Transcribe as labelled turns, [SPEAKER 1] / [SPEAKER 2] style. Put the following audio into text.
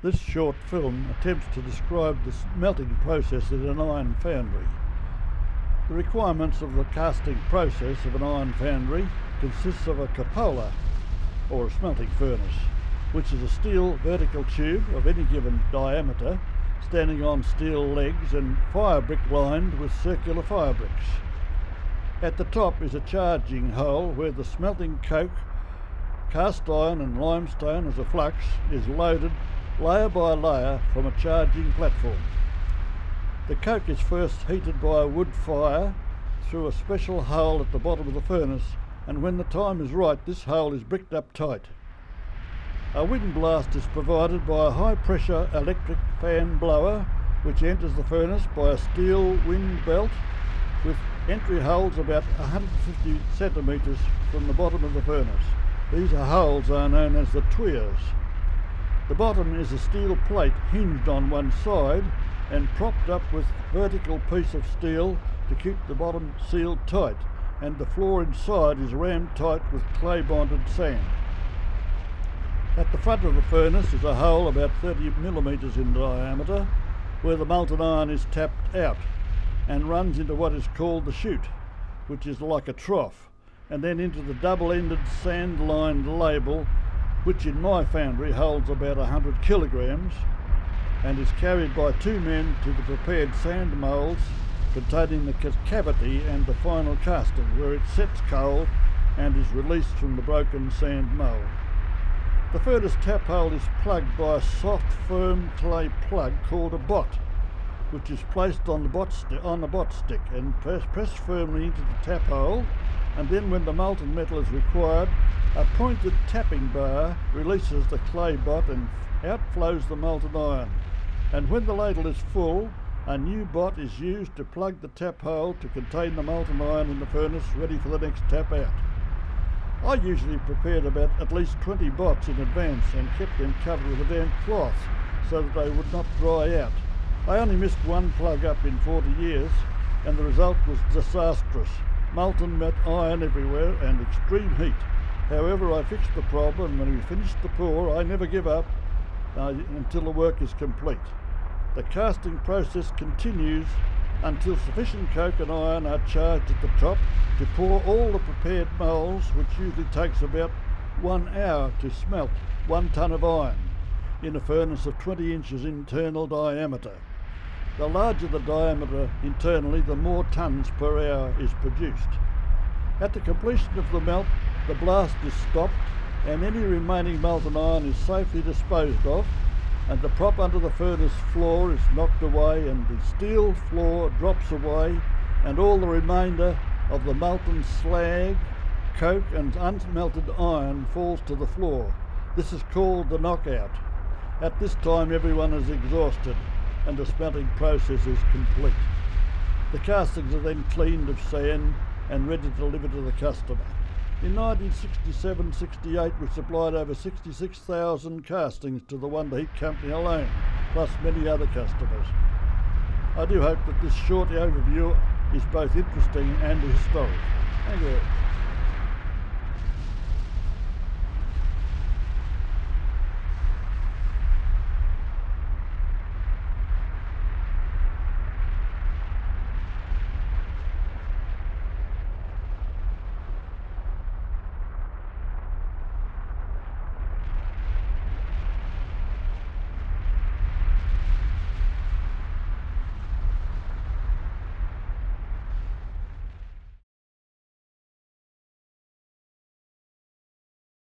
[SPEAKER 1] This short film attempts to describe the melting process in an iron foundry. The requirements of the casting process of an iron foundry consists of a cupola, or a smelting furnace, which is a steel vertical tube of any given diameter standing on steel legs and fire brick lined with circular fire bricks. At the top is a charging hole where the smelting coke, cast iron and limestone as a flux is loaded layer by layer from a charging platform. The coke is first heated by a wood fire through a special hole at the bottom of the furnace, and when the time is right, this hole is bricked up tight. A wind blast is provided by a high pressure electric fan blower which enters the furnace by a steel wind belt with entry holes about 150 centimetres from the bottom of the furnace. These holes are known as the tuyeres. The bottom is a steel plate hinged on one side and propped up with a vertical piece of steel to keep the bottom sealed tight, and the floor inside is rammed tight with clay bonded sand. At the front of the furnace is a hole about 30 millimetres in diameter where the molten iron is tapped out and runs into what is called the chute, which is like a trough, and then into the double-ended sand-lined label, which in my foundry holds about 100 kilograms and is carried by two men to the prepared sand moulds containing the cavity and the final casting, where it sets cold and is released from the broken sand mould. The furnace tap hole is plugged by a soft, firm clay plug called a bot, which is placed on the bot stick and pressed firmly into the tap hole, and then when the molten metal is required, a pointed tapping bar releases the clay bot and out flows the molten iron. And when the ladle is full, a new bot is used to plug the tap hole to contain the molten iron in the furnace ready for the next tap out. I usually prepared about at least 20 bots in advance and kept them covered with a damp cloth so that they would not dry out. I only missed one plug up in 40 years and the result was disastrous. Molten iron everywhere and extreme heat. However, I fixed the problem. When we finished the pour, I never give up until the work is complete. The casting process continues until sufficient coke and iron are charged at the top to pour all the prepared moulds, which usually takes about 1 hour to smelt 1 tonne of iron in a furnace of 20 inches internal diameter. The larger the diameter internally, the more tonnes per hour is produced. At the completion of the melt, the blast is stopped and any remaining molten iron is safely disposed of, and the prop under the furnace floor is knocked away and the steel floor drops away, and all the remainder of the molten slag, coke and unmelted iron falls to the floor. This is called the knockout. At this time everyone is exhausted and the smelting process is complete. The castings are then cleaned of sand and ready to deliver to the customer. In 1967-68 we supplied over 66,000 castings to the Wonder Heat Company alone, plus many other customers. I do hope that this short overview is both interesting and historic. Thank you.